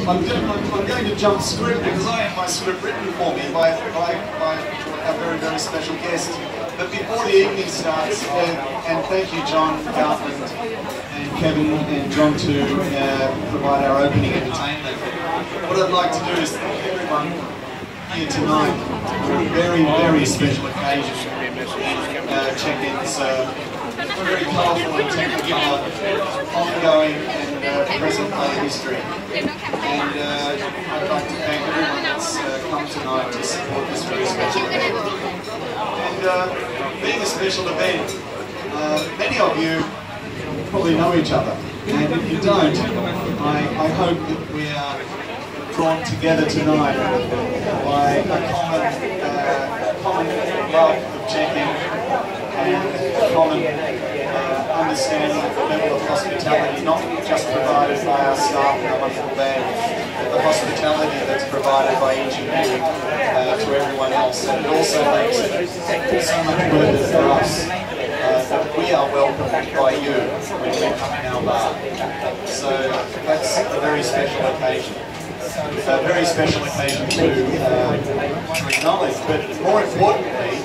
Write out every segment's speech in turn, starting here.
I'm going to jump script because I have my script written for me by a very, very special guest. But before the evening starts, and thank you John Gartland and Kevin and John to provide our opening entertainment. What I'd like to do is thank everyone here tonight for a very, very special occasion. Check-ins, very colourful and technicolor, ongoing and present-day history. And I'd like to thank everyone that's come tonight to support this very special event. And being a special event, many of you probably know each other. And if you don't, I hope that we are drawn together tonight by a common love of checking and a common understanding of the level of hospitality, not just provided by our staff and our wonderful band, but the hospitality that's provided by each of you to everyone else. And it also makes it so much worth it for us that we are welcomed by you when we come in our bar. So that's a very special occasion. A very special occasion to acknowledge, but more importantly,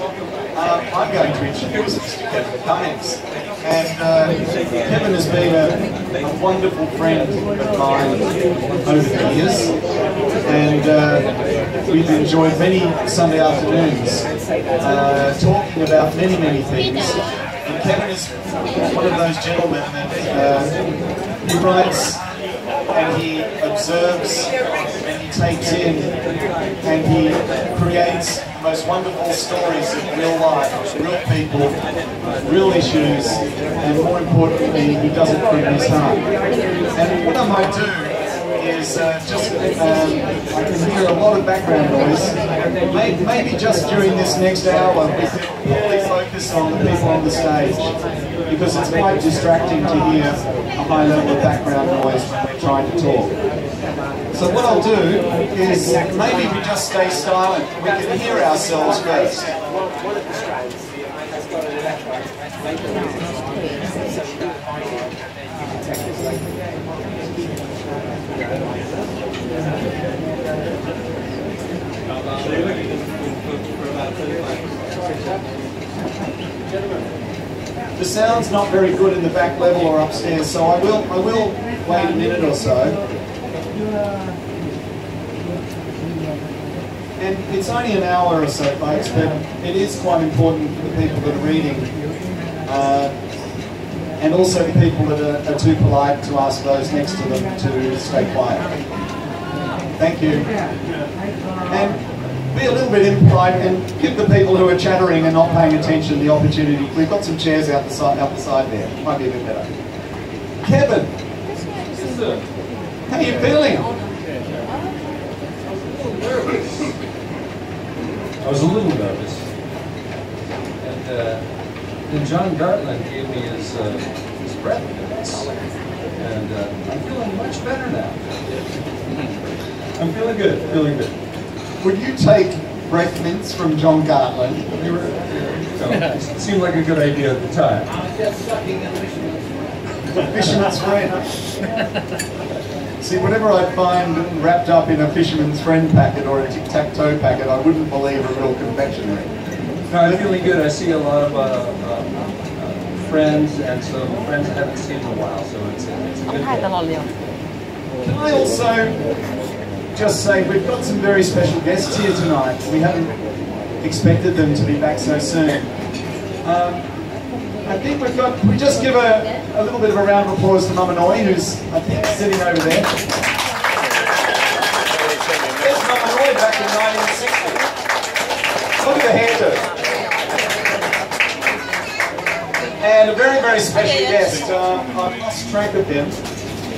I'm going to introduce Mr. Kevin Cummings. And Kevin has been a wonderful friend of mine over the years, and we've enjoyed many Sunday afternoons talking about many, many things. And Kevin is one of those gentlemen that he writes and he observes and he takes in and he creates the most wonderful stories of real life, real people, real issues, and more importantly, he does it from his heart. And what I might do is I can hear a lot of background noise. Maybe just during this next hour we can really focus on the people on the stage, because it's quite distracting to hear a high level of background noise when we're trying to talk. So what I'll do is maybe we just stay silent. We can hear ourselves first. The sound's not very good in the back level or upstairs, so I will wait a minute or so. And it's only an hour or so, folks, but it is quite important for the people that are reading, and also the people that are too polite to ask those next to them to stay quiet. Thank you. And be a little bit impolite and give the people who are chattering and not paying attention the opportunity. We've got some chairs out the side there. Might be a bit better. Kevin, how are you feeling? I was a little nervous, and then John Gartland gave me his breath mints, and I'm feeling much better now. I'm feeling good, feeling good. Would you take breath mints from John Gartland? It seemed like a good idea at the time. Fisherman's friend. See, whatever I find wrapped up in a fisherman's friend packet or a tic-tac-toe packet, I wouldn't believe a real confectionery. No, I'm feeling good. I see a lot of friends and some friends I haven't seen in a while, so it's a good day. Can I also just say we've got some very special guests here tonight. We haven't expected them to be back so soon. I think we just give a little bit of a round of applause to Mama Noi, who's, I think, sitting over there. There's Mama Noi back in 1960. Look at the hairdo. And a very, very special guest. I've lost track of him.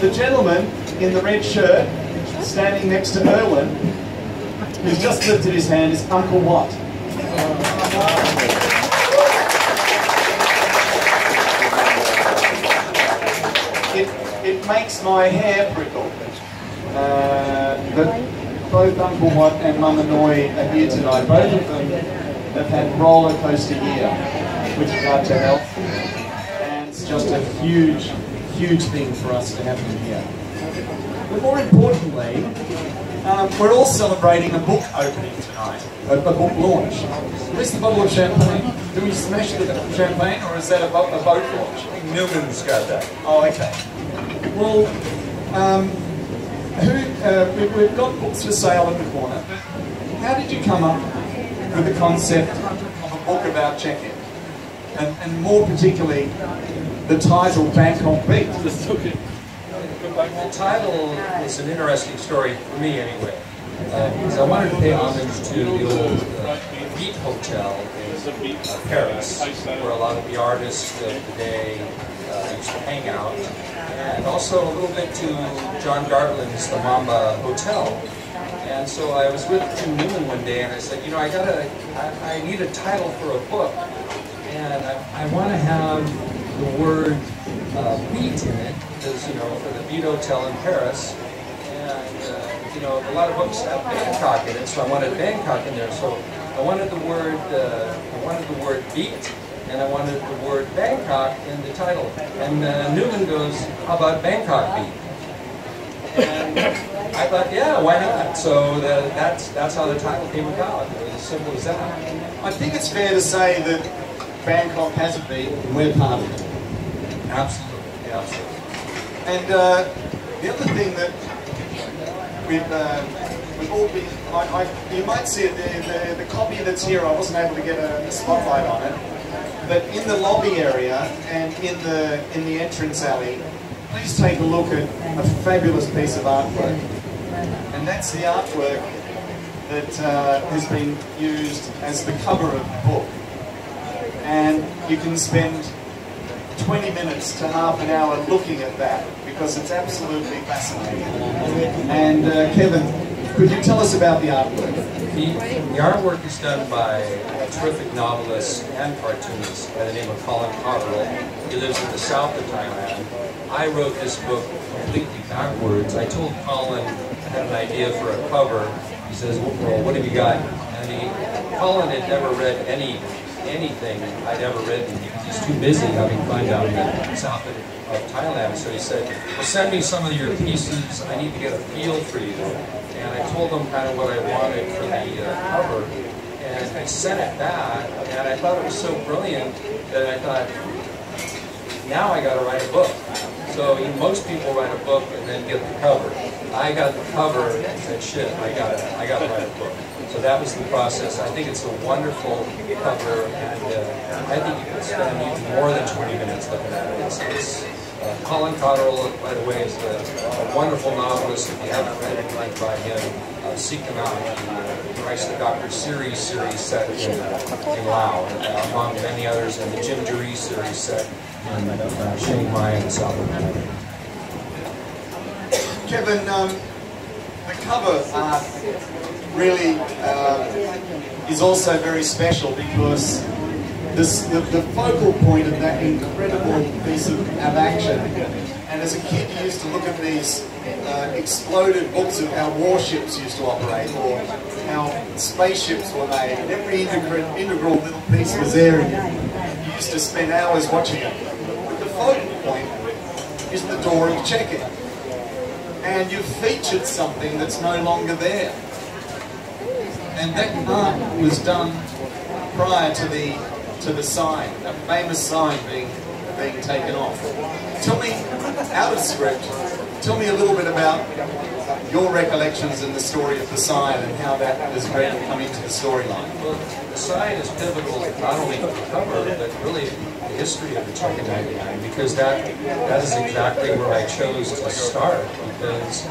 The gentleman in the red shirt, standing next to Erwin, who's just lifted his hand, is Uncle Watt. It makes my hair prickle that both Uncle Watt and Mama Noi are here tonight. Both of them have had roller coaster year with regard to health, and it's just a huge, huge thing for us to have them here. but more importantly, we're all celebrating a book opening tonight, a book launch. Where's the bottle of champagne? Do we smash the champagne, or is that a boat launch? Newman's got that. Oh, okay. Well, we've got books for sale in the corner, but how did you come up with the concept of a book about check-in? And more particularly, the title, Bangkok Beat. The title is an interesting story for me anyway, because I wanted to pay homage to the old Beat Hotel in Paris, where a lot of the artists of the day used to hang out, and also a little bit to John Gartland's The Mamba Hotel. And so I was with Jim Newman one day, and I said, you know, I need a title for a book, and I want to have the word beat in it, because, you know, for the Beat Hotel in Paris, and, you know, a lot of books have Bangkok in it, so I wanted Bangkok in there, so I wanted the word beat, and I wanted the word Bangkok in the title. And Newman goes, how about Bangkok Beat? And I thought, yeah, why not? So that's how the title came about. It was as simple as that. I think it's fair to say that Bangkok has a beat, and we're part of it. Absolutely, absolutely. And the other thing that we've all been, you might see it there, the copy that's here, I wasn't able to get a spotlight on it, but in the lobby area and in the entrance alley, please take a look at a fabulous piece of artwork. And that's the artwork that has been used as the cover of the book. And you can spend 20 minutes to half an hour looking at that, because it's absolutely fascinating. And Kevin, could you tell us about the artwork? The artwork is done by a terrific novelist and cartoonist by the name of Colin Cotterill. He lives in the south of Thailand. I wrote this book completely backwards. I told Colin I had an idea for a cover. He says, well, what have you got? And Colin had never read anything I'd ever written. He's too busy having fun down in the south of Thailand. So he said, well, send me some of your pieces. I need to get a feel for you. And I told him kind of what I wanted for the cover. And I sent it back, and I thought it was so brilliant that I thought, now I got to write a book. So most people write a book and then get the cover. I got the cover and said, shit, I got to write a book. So that was the process. I think it's a wonderful cover, and I think you can spend even more than 20 minutes looking at it. Colin Cotterill, by the way, is a wonderful novelist. If you haven't read anything by him, seek him out. He writes the Dr. Series series set in Laos, among many others, and the Jim Jeree series set in Chiang Mai and South America. Kevin, the cover art really is also very special, because the focal point of that incredible piece of action, and as a kid you used to look at these exploded books of how warships used to operate, or how spaceships were made, and every integral little piece was there, and you used to spend hours watching it. But the focal point is the door of check-in, and you've featured something that's no longer there. And that art was done prior to the sign, a famous sign being taken off. Tell me, out of script, tell me a little bit about your recollections and the story of the sign and how that has really come into the storyline. Well, the sign is pivotal not only for the cover, but really the history of the Check-in 99, because that is exactly where I chose to start, because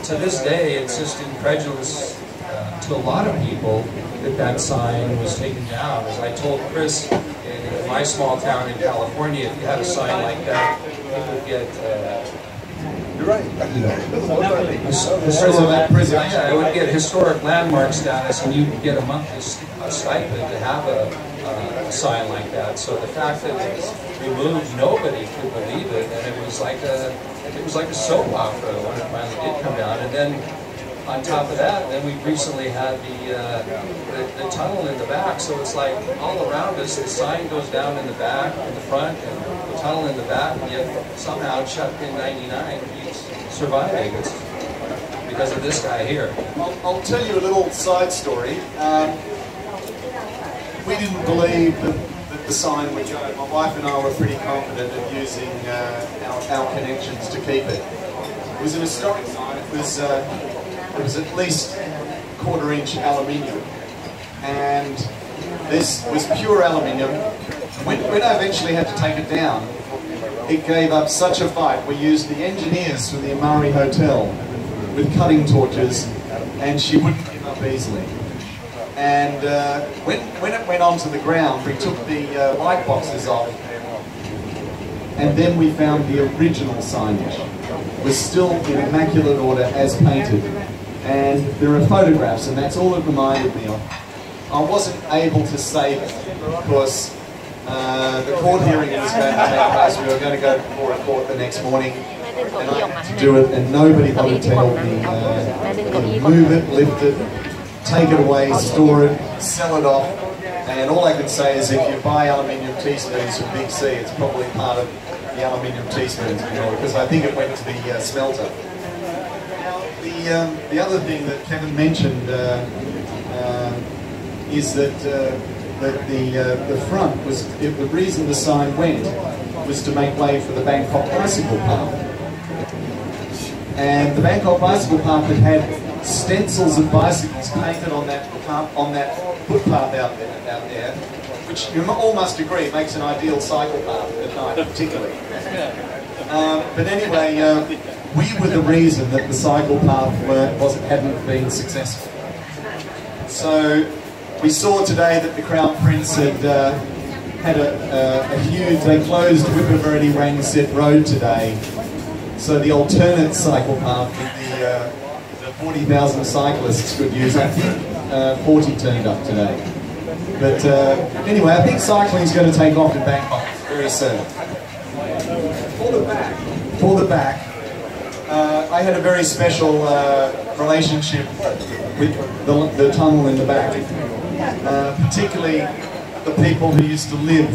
to this day it's just incredulous to a lot of people that sign was taken down. As I told Chris, in my small town in California, if you had a sign like that, you would get you're right. I would get historic landmark status, and you would get a monthly stipend to have a sign like that. So the fact that it was removed, nobody could believe it, and it was like a soap opera when it finally did come down. And then on top of that, then we recently had the tunnel in the back, so it's like all around us, the sign goes down in the back, in the front, and the tunnel in the back, and yet somehow Check-in 99 keeps surviving. It's because of this guy here. I'll tell you a little side story. We didn't believe that the sign would go. My wife and I were pretty confident of using our connections to keep it. It was an historic sign. It was at least 1/4 inch aluminium, and this was pure aluminium. When I eventually had to take it down, it gave up such a fight. We used the engineers from the Amari Hotel with cutting torches, and she wouldn't give up easily. And when it went onto the ground, we took the light boxes off, and then we found the original signage. It was still in immaculate order as painted. And there are photographs, and that's all it reminded me of. I wasn't able to save it because the court hearing was going to take place. We were going to go before a court the next morning, and I had to do it, and nobody bothered to help me move it, lift it, take it away, store it, sell it off. And all I can say is if you buy aluminium teaspoons from Big C, it's probably part of the aluminium teaspoons, because I think it went to the smelter. The other thing that Kevin mentioned is that the front was, the reason the sign went was to make way for the Bangkok bicycle path. And the Bangkok bicycle path had stencils of bicycles painted on that footpath out there, which you all must agree makes an ideal cycle path at night, particularly. But anyway, we were the reason that the cycle path hadn't been successful. So we saw today that the Crown Prince had had a huge, they closed Whipperverdi Rangsit Road today, so the alternate cycle path that the 40,000 cyclists could use, I think 40 turned up today. But anyway, I think cycling is going to take off in Bangkok very soon. For the back, I had a very special relationship with the tunnel in the back, particularly the people who used to live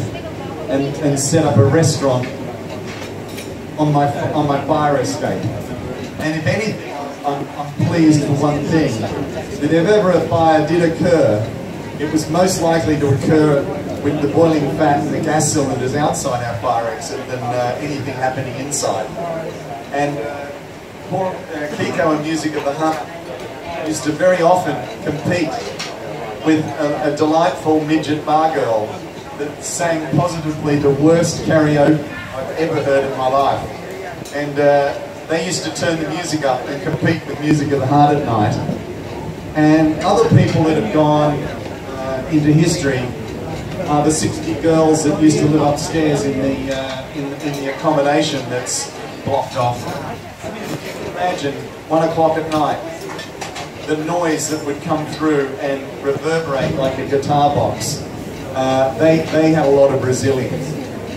and set up a restaurant on my fire escape. And if anything, I'm pleased for one thing, that if ever a fire did occur, it was most likely to occur with the boiling fat and the gas cylinders outside our fire exit than anything happening inside. And Kiko and Music of the Heart used to very often compete with a delightful midget bar girl that sang positively the worst karaoke I've ever heard in my life. And they used to turn the music up and compete with Music of the Heart at night. And other people that have gone into history are the 60 girls that used to live upstairs in the accommodation that's blocked off. Imagine 1 o'clock at night, the noise that would come through and reverberate like a guitar box. They had a lot of resilience.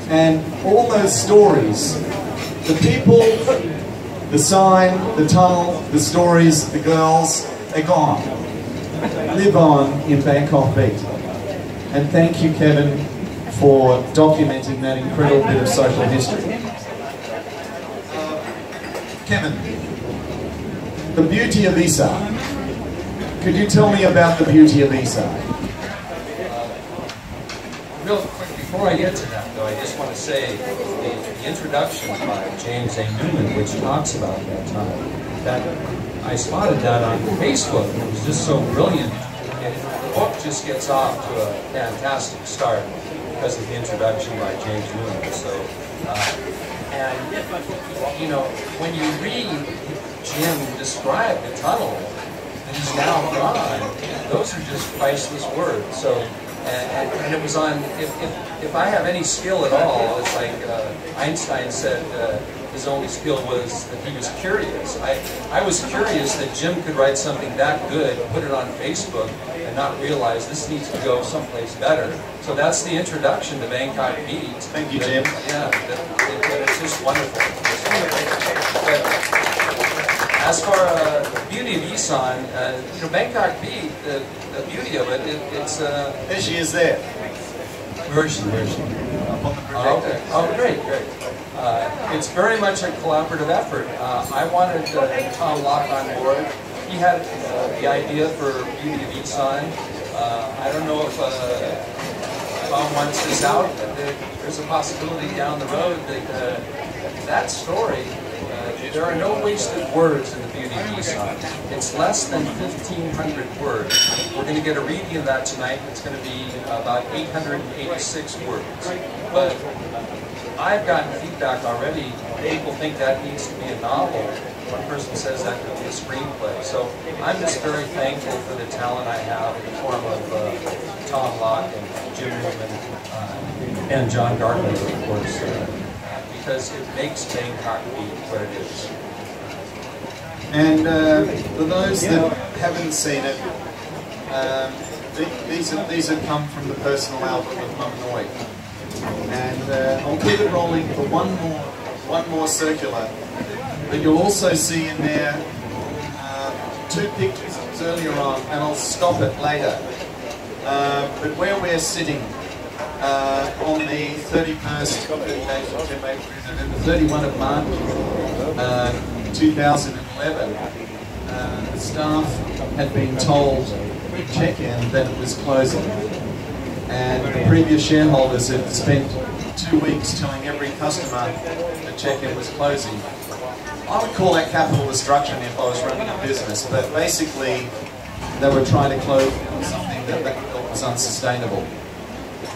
And all those stories, the people, the sign, the tunnel, the stories, the girls, they're gone. Live on in Bangkok Beat. And thank you, Kevin, for documenting that incredible bit of social history. Kevin, the beauty of Isa. Could you tell me about the beauty of Isa? Real quick, before I get to that, though, I just want to say the introduction by James A. Newman, which talks about that time, that I spotted that on Facebook. It was just so brilliant. The book just gets off to a fantastic start because of the introduction by James Newman. So, and you know, when you read Jim describe the tunnel that he's now gone, those are just priceless words. So, and it was on. If I have any skill at all, it's like Einstein said. His only skill was that he was curious. I was curious that Jim could write something that good, put it on Facebook, and not realize this needs to go someplace better. So that's the introduction to Bangkok Beat. Thank you, Jim. Yeah, it's just wonderful. But as for the beauty of Isan, you know, Bangkok Beat, the beauty of it, it's... There she is there. Where is she? up on the projector. Okay. Oh, great. It's very much a collaborative effort. I wanted Tom Locke on board. He had the idea for Beauty of Each Sign. I don't know if Tom wants this out, but there's a possibility down the road that that story, there are no wasted words in the Beauty of Each Sign. It's less than 1,500 words. We're going to get a reading of that tonight. It's going to be about 886 words. But I've gotten feedback already. People think that needs to be a novel. One person says that could be a screenplay. So I'm just very thankful for the talent I have in the form of Tom Locke and Jim Newman and John Gardner, of course, because it makes Bangkok Beat what it is. And for those that haven't seen it, these have come from the personal album of Mum Noi. And I'll keep it rolling for one more circular. But you'll also see in there two pictures earlier on, and I'll stop it later. But where we're sitting on the 31st, 31 of March 2011, the staff had been told at check-in that it was closing. And the previous shareholders had spent 2 weeks telling every customer that check-in was closing. I would call that capital destruction if I was running a business, but basically they were trying to close something that they felt was unsustainable.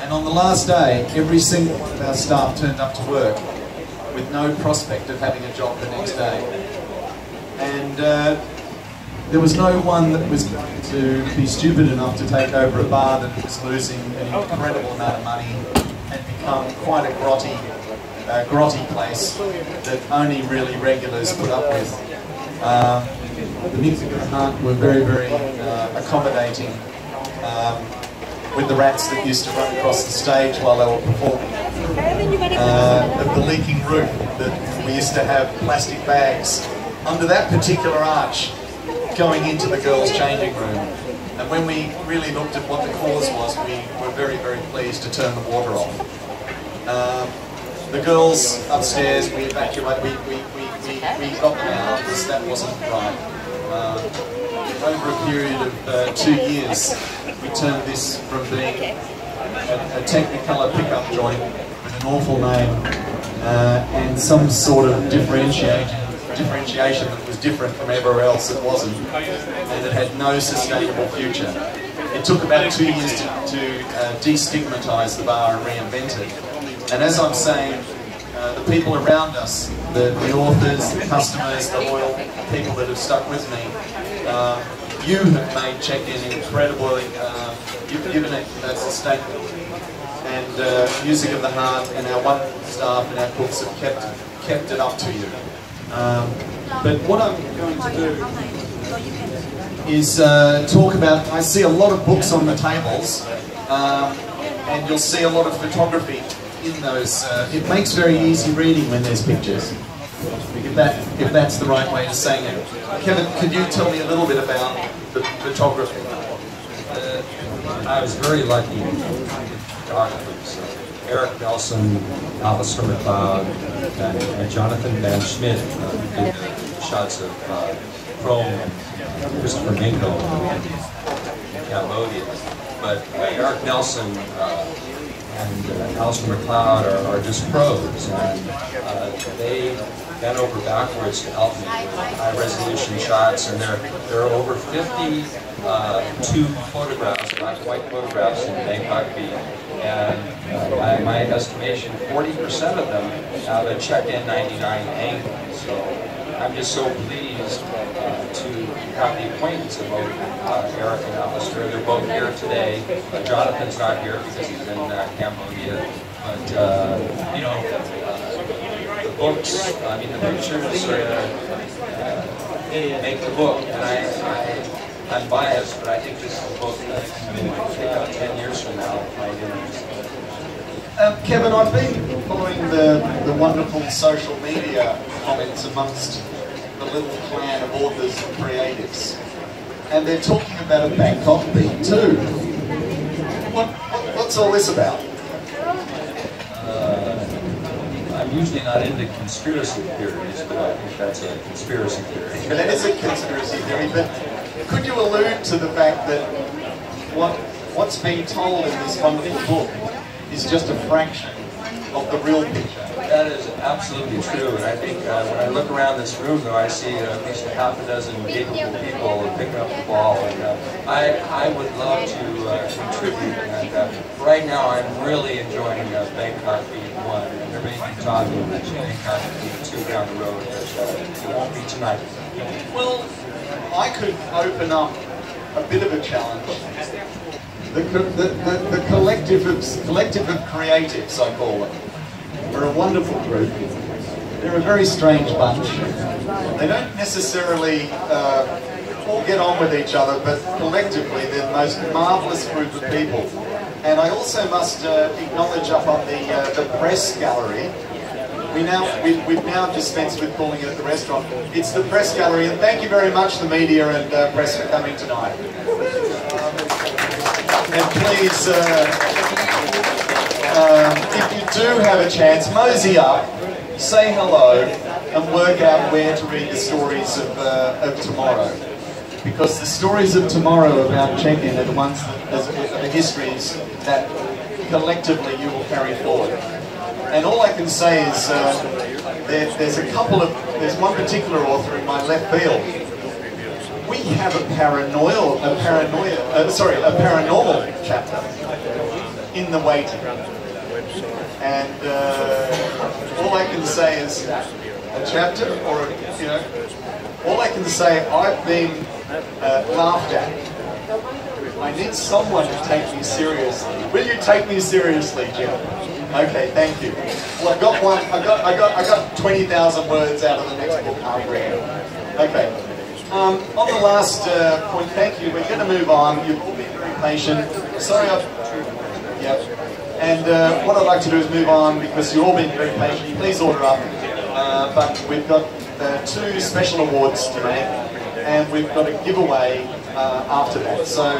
And on the last day, every single one of our staff turned up to work with no prospect of having a job the next day. And there was no one that was going to be stupid enough to take over a bar that was losing an incredible amount of money and become quite a grotty place that only really regulars put up with. The music of the heart were very, very accommodating with the rats that used to run across the stage while they were performing. The leaking roof that we used to have plastic bags under that particular arch going into the girls' changing room. And when we really looked at what the cause was, we were very, very pleased to turn the water off. The girls upstairs, we evacuated, we got them out because that wasn't right. Over a period of 2 years, we turned this from being a Technicolor pickup joint with an awful name and some sort of differentiation that was different from everywhere else it wasn't, and it had no sustainable future. It took about 2 years to destigmatise the bar and reinvent it. And as I'm saying, the people around us, the authors, the customers, the loyal people that have stuck with me, you have made check-in incredibly, you've given it sustainable. And Music of the Heart and our wonderful staff and our cooks have kept it up to you. But what I'm going to do is talk about, I see a lot of books on the tables, and you'll see a lot of photography in those. It makes very easy reading when there's pictures, if that's the right way of saying it. Kevin, could you tell me a little bit about the photography? I was very lucky with photographers. Eric Nelson, Alistair McLeod, and Jonathan Van Schmidt did the shots of Chrome and Christopher Minko in Cambodia. But Eric Nelson and Alistair McLeod are just pros, and they bent over backwards to help me with high-resolution shots, and there are over 52 photographs, black and white photographs in Bangkok Beat, and by my estimation, 40% of them have a check-in 99 angle. So I'm just so pleased to have the acquaintance of both Eric and Alistair. They're both here today. Jonathan's not here because he's in Cambodia, but you know, the books, I mean the pictures make the book, and I'm biased, but I think this is a book that pick up 10 years from now might interest. Kevin, I've been following the wonderful social media comments amongst the little clan of authors and creatives, and they're talking about a Bangkok Beat too. What's all this about? I'm usually not into conspiracy theories, but I think that's a conspiracy theory. But that is a conspiracy theory, but could you allude to the fact that what's being told in this wonderful book is just a fraction of the real picture? That is absolutely true, and I think when I look around this room, though, I see at least a half a dozen capable people picking up the ball, and I would love to contribute. And right now, I'm really enjoying Bangkok Beat 1, and there may be talk of Bangkok Beat 2 down the road, but it won't be tonight. Well, I could open up a bit of a challenge. The collective of creatives, I call them. They're a wonderful group. They're a very strange bunch. They don't necessarily all get on with each other, but collectively they're the most marvellous group of people. And I also must acknowledge up on the press gallery. We've now dispensed with calling it the restaurant. It's the press gallery, and thank you very much, the media and press, for coming tonight. And please, if you do have a chance, mosey up, say hello, and work out where to read the stories of tomorrow. Because the stories of tomorrow about check-in are the ones that the histories that collectively you will carry forward. And all I can say is there's one particular author in my left field. We have a paranormal chapter in the waiting. And all I can say is a chapter, or all I can say, I've been laughed at. I need someone to take me seriously. Will you take me seriously, Jim? Okay, thank you. Well, I got one. I got 20,000 words out of the next book I've read. Okay. On the last point, thank you. We're going to move on. You've all been very patient. Sorry, yep. And what I'd like to do is move on because you've all been very patient. Please order up. But we've got 2 special awards today, and we've got a giveaway after that. So,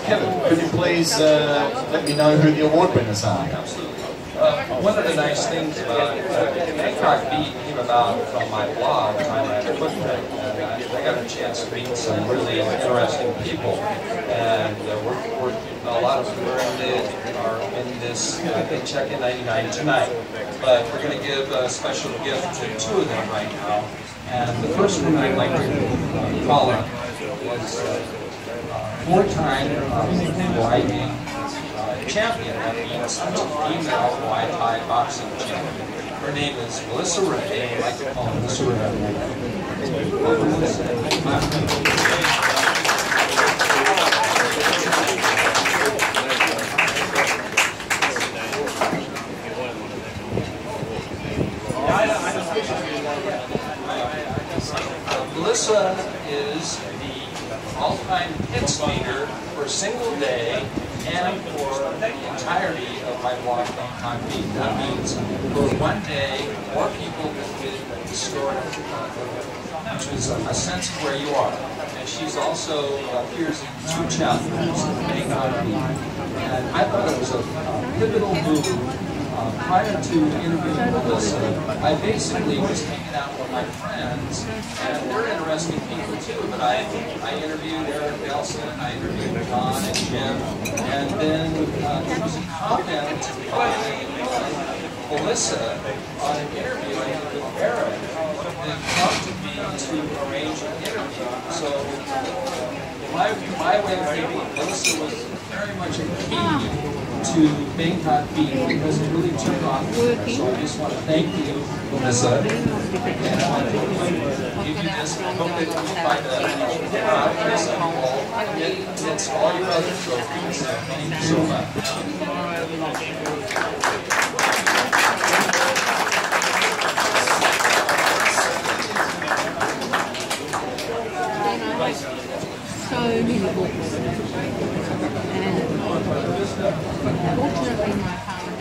Kevin, could you please let me know who the award winners are? Absolutely. One of the nice things about Bangkok Beat came about from my blog, Time at Equipment, and I got a chance to meet some really interesting people. And a lot of them are in this check-in 99 tonight. But we're going to give a special gift to 2 of them right now. And the first one I'd like to call up was 4-time Hawaii champion, that means female Muay Thai boxing champion. Her name is Melissa Ray. I like to call her Melissa Melissa is the all-time hits leader for a single day and for the entirety of my blog Bangkok Beat. That means for one day, more people visited the store, which is a sense of where you are. And she's also appears in 2 chapters of Bangkok Beat. And I thought it was a pivotal move. Prior to interviewing Melissa, I basically was hanging out with my friends, and they're interesting people too, but I interviewed Eric Nelson, I interviewed John and Jim, and then there was a comment by Melissa on an interview I did with Eric that prompted me to arrange an interview. So my way of thinking, Melissa was very much a key to Bangkok Beat because it really took off. So I just want to thank you, Melissa. And I want to give you this. I hope that you find this and it's all your other trophies. Thank you so much. So many books. And fortunately my father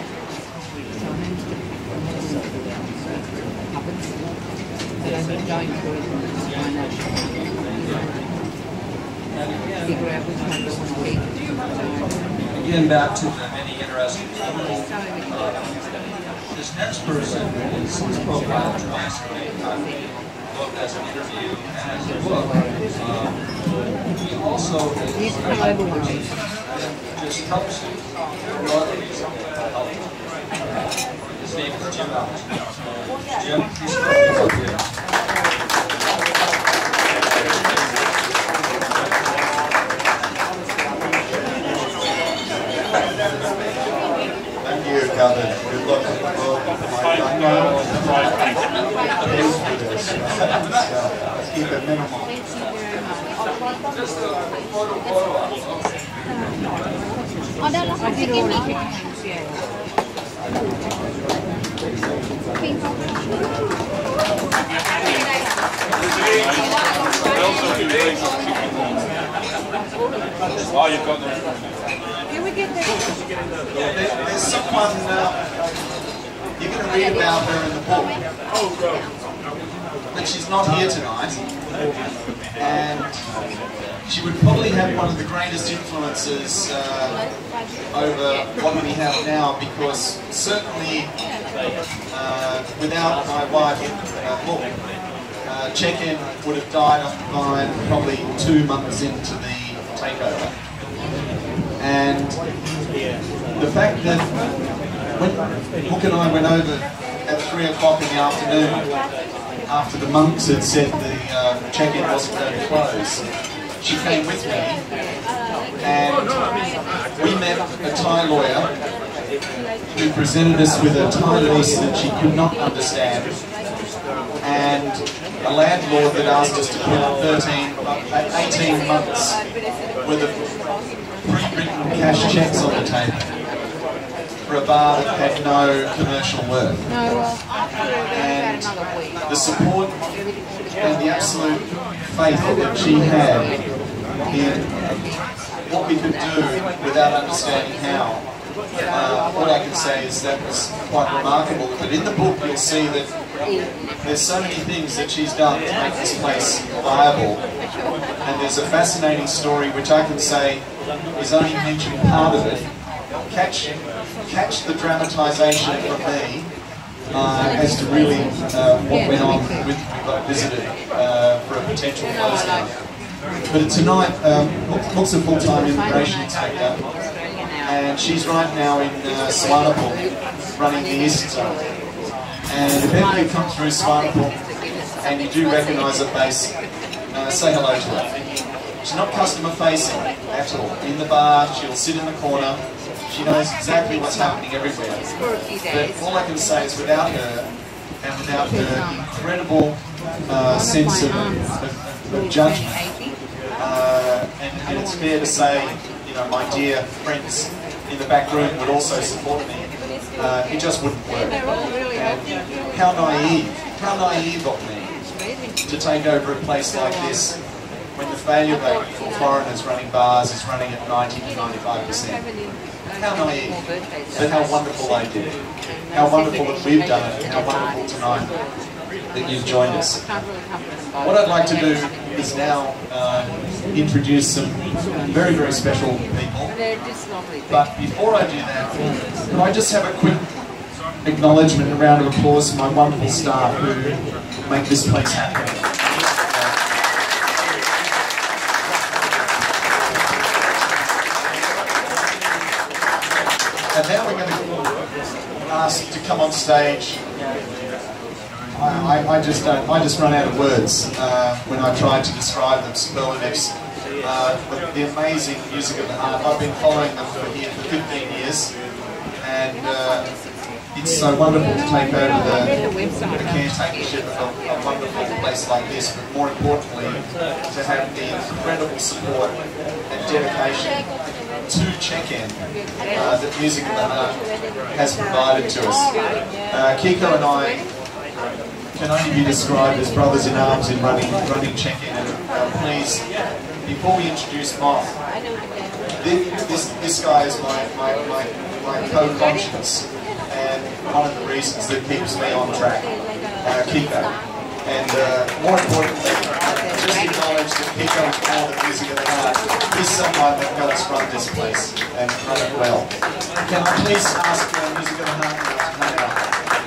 but I've been going through it figure out which one to want to read. Again, back to the many interesting people. This next person is his profile translate. Book as an interview and as a book. He also is just helps you broadly help. His name is Jim Out. Jim, he's up here. Thank you, Calvin. Good luck with the book. Let's keep it minimal. I did all the things, yeah. Oh, you've got them. Can we get that? There's someone you're going to read about her in the book, but she's not here tonight, and she would probably have one of the greatest influences over what we have now, because certainly without my wife, Check-In would have died off the vine probably 2 months into the takeover. And the fact that when Hook and I went over at 3 o'clock in the afternoon, after the monks had said the Check-In wasn't going to close, she came with me, and we met a Thai lawyer who presented us with a Thai lease that she could not understand, and a landlord that asked us to put 18 months worth of pre-written cash checks on the table for a bar that had no commercial worth. And the support and the absolute faith that she had in what we could do without understanding how. All I can say is that was quite remarkable. But in the book you'll see that there's so many things that she's done to make this place viable. And there's a fascinating story which I can say is only mentioned part of it. Catch the dramatisation from me as to really what went on with I visited for a potential close down. But tonight, Hook's a full-time immigration inspector, and she's right now in Swanepoel running the East Zone. And if ever you come through Swanepoel and you do recognise her face, say hello to her. She's not customer facing at all. In the bar, she'll sit in the corner. She knows exactly what's happening everywhere. But all I can say is without her, and without her incredible sense of judgment, and it's fair to say, you know, my dear friends in the back room would also support me, it just wouldn't work. And how naive of me to take over a place like this when the failure rate for foreigners running bars is running at 90 to 95%. How naive, but how wonderful they did it. How wonderful that we've done it, and how wonderful tonight that you've joined us. What I'd like to do is now introduce some very, very special people. But before I do that, could I just have a quick acknowledgement and round of applause for my wonderful staff who make this place happen. And now we're going to ask to come on stage. I just run out of words when I try to describe them, superlatives. The amazing music of the heart. I've been following them for 15 years, and it's so wonderful to take over the caretakership of a wonderful place like this, but more importantly, to have the incredible support and dedication to Check-In that Music of the Heart has provided to us. Kiko and I can only be described as brothers in arms in running Check-In, and please, before we introduce Moth, this guy is my co-conscience, and one of the reasons that keeps me on track, Kiko. And more importantly, just acknowledge that Kiko is part of Music of the Heart. He's someone that helps run this place and run it well. Can I please ask Music of the Heart to come out?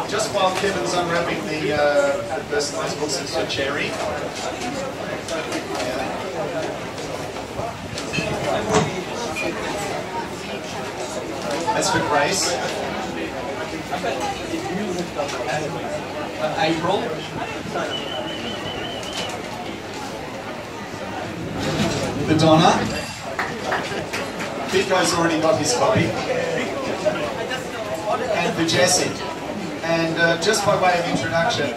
just while Kevin's unwrapping the personalised books, it's for Cherry. Yeah. That's for Grace. April. For Donna. Pico's already got his copy. And for Jesse. And just by way of introduction,